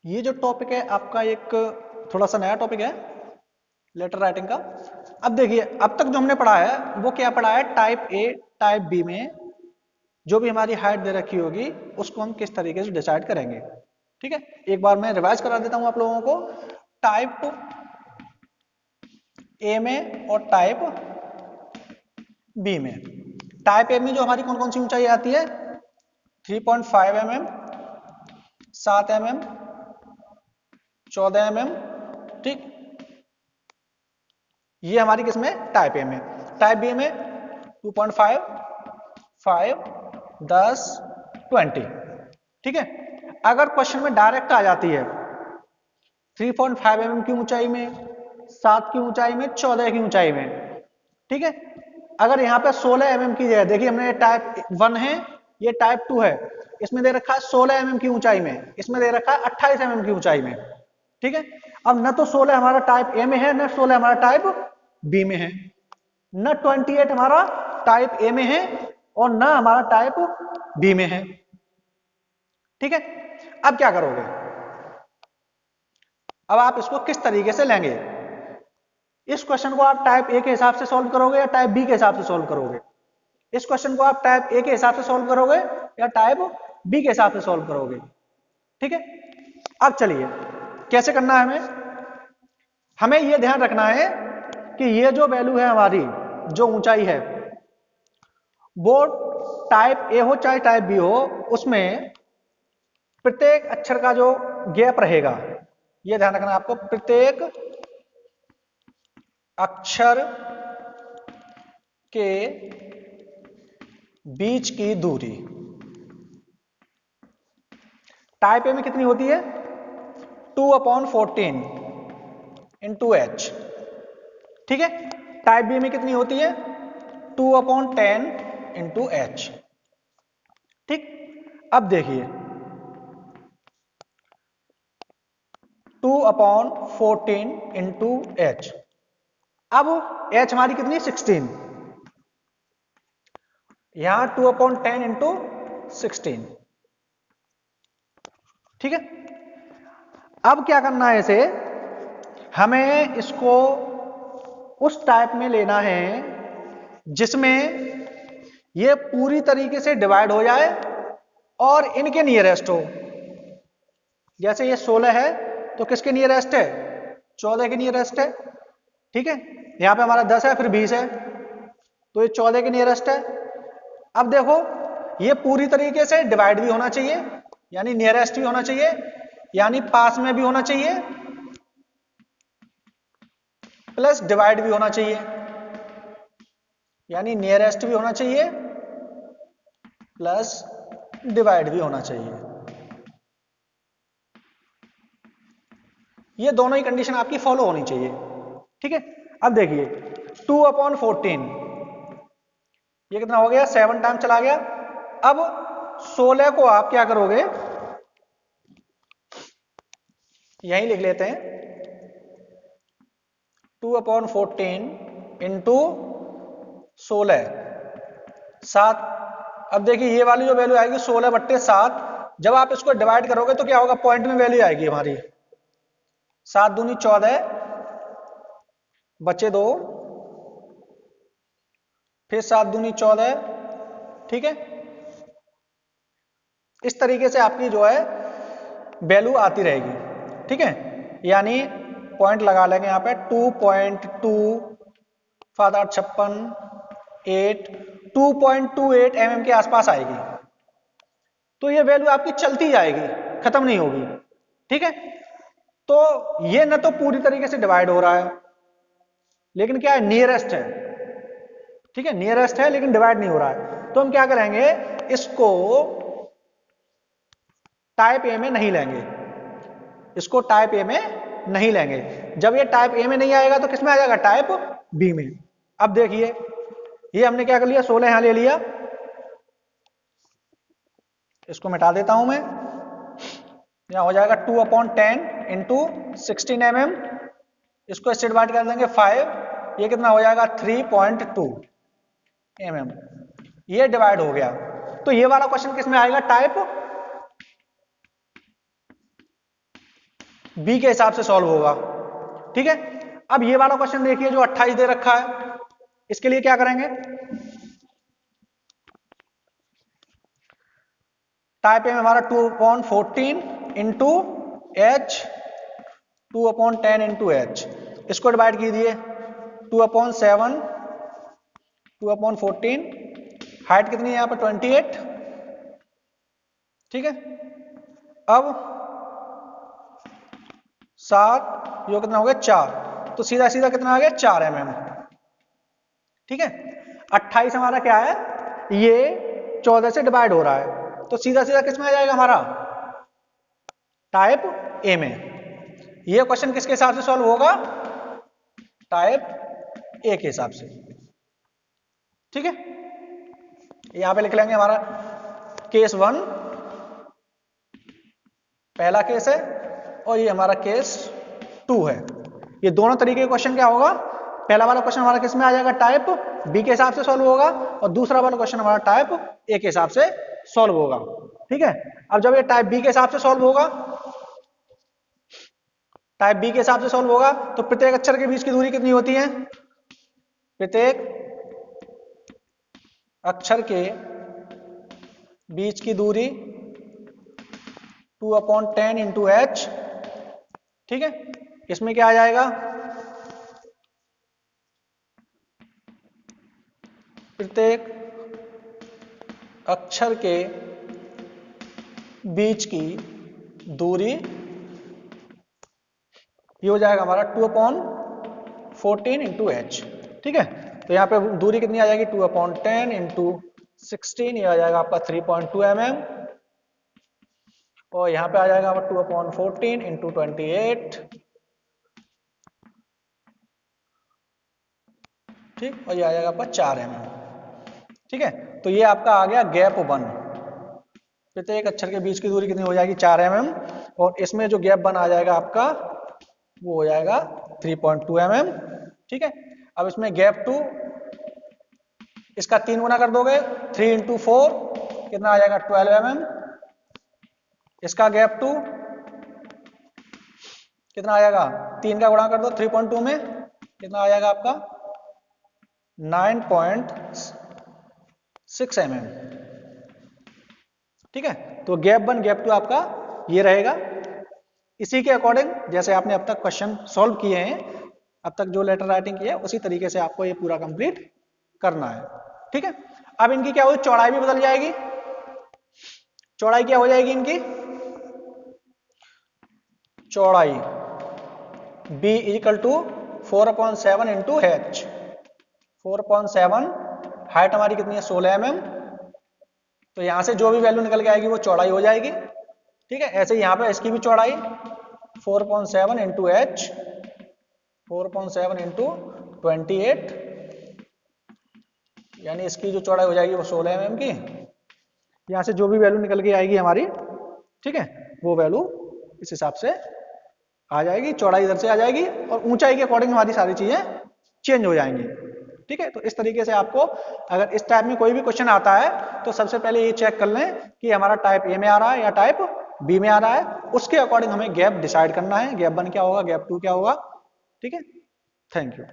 ये जो टॉपिक है आपका एक थोड़ा सा नया टॉपिक है लेटर राइटिंग का। अब देखिए, अब तक जो हमने पढ़ा है वो क्या पढ़ा है, टाइप ए टाइप बी में जो भी हमारी हाइट दे रखी होगी उसको हम किस तरीके से डिसाइड करेंगे। ठीक है, एक बार मैं रिवाइज करा देता हूं आप लोगों को। टाइप ए में और टाइप बी में, टाइप ए में जो हमारी कौन कौन सी ऊंचाई आती है, 3.5 mm, 7 mm, 14 mm। ठीक, ये हमारी किसमें, टाइप ए में। टाइप बी में 2.5, 5, 10, 20। ठीक है, अगर क्वेश्चन में डायरेक्ट आ जाती है 3.5 mm की ऊंचाई में, 7 की ऊंचाई में, 14 की ऊंचाई में। ठीक है, अगर यहाँ पे 16 mm की जगह, देखिए हमने टाइप 1 है, ये टाइप 2 है, इसमें दे रखा है 16 mm की ऊंचाई में, इसमें दे रखा है 28 mm की ऊंचाई में। ठीक है, अब न तो 16 हमारा टाइप ए में है, न 16 हमारा टाइप बी में है, न 28 हमारा टाइप ए में है और न हमारा टाइप बी में है। ठीक है, अब क्या करोगे, अब आप इसको किस तरीके से लेंगे, इस क्वेश्चन को आप टाइप ए के हिसाब से सॉल्व करोगे या टाइप बी के हिसाब से सॉल्व करोगे, इस क्वेश्चन को आप टाइप ए के हिसाब से सॉल्व करोगे या टाइप बी के हिसाब से सॉल्व करोगे। ठीक है, अब चलिए कैसे करना है हमें, हमें यह ध्यान रखना है कि ये जो वैल्यू है हमारी, जो ऊंचाई है, वो टाइप ए हो चाहे टाइप बी हो, उसमें प्रत्येक अक्षर का जो गैप रहेगा, यह ध्यान रखना आपको, प्रत्येक अक्षर के बीच की दूरी टाइप ए में कितनी होती है, 2/14 इंटू एच। ठीक है, टाइप बी में कितनी होती है, 2/10 इंटू एच। ठीक, अब देखिए 2/14 इंटू एच, अब एच हमारी कितनी, 16, यहां 2/10 इंटू 16। ठीक है, अब क्या करना है इसे, हमें इसको उस टाइप में लेना है जिसमें ये पूरी तरीके से डिवाइड हो जाए और इनके नियरेस्ट हो। जैसे ये 16 है तो किसके नियरेस्ट है, 14 के नियरेस्ट है। ठीक है, यहां पे हमारा 10 है, फिर 20 है, तो ये 14 के नियरेस्ट है। अब देखो ये पूरी तरीके से डिवाइड भी होना चाहिए, यानी नियरेस्ट भी होना चाहिए, यानी पास में भी होना चाहिए, प्लस डिवाइड भी होना चाहिए, यानी नियरेस्ट भी होना चाहिए प्लस डिवाइड भी होना चाहिए। ये दोनों ही कंडीशन आपकी फॉलो होनी चाहिए। ठीक है, अब देखिए 2/14 ये कितना हो गया, 7 टाइम चला गया। अब 16 को आप क्या करोगे, यहीं लिख लेते हैं, 2/14 इंटू 16, 7। अब देखिए ये वाली जो वैल्यू आएगी 16/7, जब आप इसको डिवाइड करोगे तो क्या होगा, पॉइंट में वैल्यू आएगी हमारी, 7 दूनी 14, बचे 2, फिर 7 दूनी 14। ठीक है, इस तरीके से आपकी जो है वैल्यू आती रहेगी। ठीक है, यानी पॉइंट लगा लेंगे यहां पे 2.2 फादर 56 8 2.28 mm के आसपास आएगी। तो ये वैल्यू आपकी चलती जाएगी, खत्म नहीं होगी। ठीक है, तो ये न तो पूरी तरीके से डिवाइड हो रहा है, लेकिन क्या है, नियरेस्ट है। ठीक है, नियरेस्ट है लेकिन डिवाइड नहीं हो रहा है, तो हम क्या करेंगे, इसको टाइप ए में नहीं लेंगे, इसको टाइप ए में नहीं लेंगे। जब ये टाइप ए में नहीं आएगा तो किसमें आ जाएगा, टाइप बी में। अब देखिए ये हमने क्या कर लिया, 16 यहां ले लिया, इसको मिटा देता हूं मैं, यहां हो जाएगा 2/10 इंटू 16 mm, इसको इससे डिवाइड कर देंगे 5, ये कितना हो जाएगा 3.2 mm, ये डिवाइड हो गया। तो ये वाला क्वेश्चन किस में आएगा, टाइप बी के हिसाब से सॉल्व होगा। ठीक है, अब ये वाला क्वेश्चन देखिए जो 28 दे रखा है, इसके लिए क्या करेंगे, टाइप ए में हमारा 2/14 इंटू एच, 2/10 इंटू एच, इसको डिवाइड कीजिए 2/7, 2/14, हाइट कितनी है यहाँ पर 28। ठीक है, अब 7 यो कितना हो गया 4, तो सीधा सीधा कितना आ गया 4 mm। ठीक है, 28 हमारा क्या है, ये 14 से डिवाइड हो रहा है, तो सीधा सीधा किस में आ जाएगा हमारा, टाइप ए में। ये क्वेश्चन किसके हिसाब से सॉल्व होगा, टाइप ए के हिसाब से। ठीक है, यहां पे लिख लेंगे हमारा केस 1 पहला केस है, और ये हमारा केस 2 है। ये दोनों तरीके के क्वेश्चन क्या होगा, पहला वाला क्वेश्चन हमारा किस में आ जाएगा, टाइप बी के हिसाब से सॉल्व होगा, और दूसरा वाला क्वेश्चन हमारा टाइप ए के हिसाब से सॉल्व होगा। ठीक है, अब जब ये टाइप बी के हिसाब से सॉल्व होगा, टाइप बी के हिसाब से सॉल्व होगा, तो प्रत्येक अक्षर के बीच की दूरी कितनी होती है, प्रत्येक अक्षर के बीच की दूरी 2/10 इंटू एच। ठीक है, इसमें क्या आ जाएगा, प्रत्येक अक्षर के बीच की दूरी, ये हो जाएगा हमारा 2/14 इंटू एच। ठीक है, तो यहाँ पे दूरी कितनी आ जाएगी 2/10 इंटू 16, ये आ जाएगा आपका 3.2 mm, और यहाँ पे आ जाएगा आपका 2/14 इंटू 28। ठीक, और ये आ जाएगा आपका 4 mm। ठीक है, तो ये आपका आ गया गैप 1, प्रत्येक अक्षर के बीच की दूरी कितनी हो जाएगी 4 mm, और इसमें जो गैप 1 आ जाएगा आपका वो हो जाएगा 3.2 mm। ठीक है, अब इसमें गैप 2, इसका 3 गुना कर दोगे, 3 इंटू 4 कितना आ जाएगा 12 mm, इसका गैप 2 कितना आ जाएगा, 3 का गुणा कर दो 3.2 में, कितना आ जाएगा आपका 9.6 mm। ठीक है, तो गैप 1 गैप 2 आपका ये रहेगा। इसी के अकॉर्डिंग जैसे आपने अब तक क्वेश्चन सॉल्व किए हैं, अब तक जो लेटर राइटिंग की है, उसी तरीके से आपको ये पूरा कंप्लीट करना है। ठीक है, अब इनकी क्या होगी, चौड़ाई भी बदल जाएगी। चौड़ाई क्या हो जाएगी इनकी, चौड़ाई b equal to 4/7 into H, 4/7, height हमारी कितनी है 16 mm, तो यहां से जो भी वैल्यू निकल के आएगी वो चौड़ाई हो जाएगी। ठीक है, ऐसे यहां पे इसकी भी चौड़ाई 4/7 इंटू एच, 4/7 इंटू 28, यानी इसकी जो चौड़ाई हो जाएगी वो 16 mm की। यहां से जो भी वैल्यू निकल के आएगी हमारी, ठीक है, वो वैल्यू इस हिसाब से आ जाएगी, चौड़ाई इधर से आ जाएगी, और ऊंचाई के अकॉर्डिंग हमारी सारी चीजें चेंज हो जाएंगी। ठीक है, तो इस तरीके से आपको अगर इस टाइप में कोई भी क्वेश्चन आता है तो सबसे पहले ये चेक कर लें कि हमारा टाइप ए में आ रहा है या टाइप बी में आ रहा है, उसके अकॉर्डिंग हमें गैप डिसाइड करना है, गैप 1 क्या होगा, गैप 2 क्या होगा। ठीक है, थैंक यू।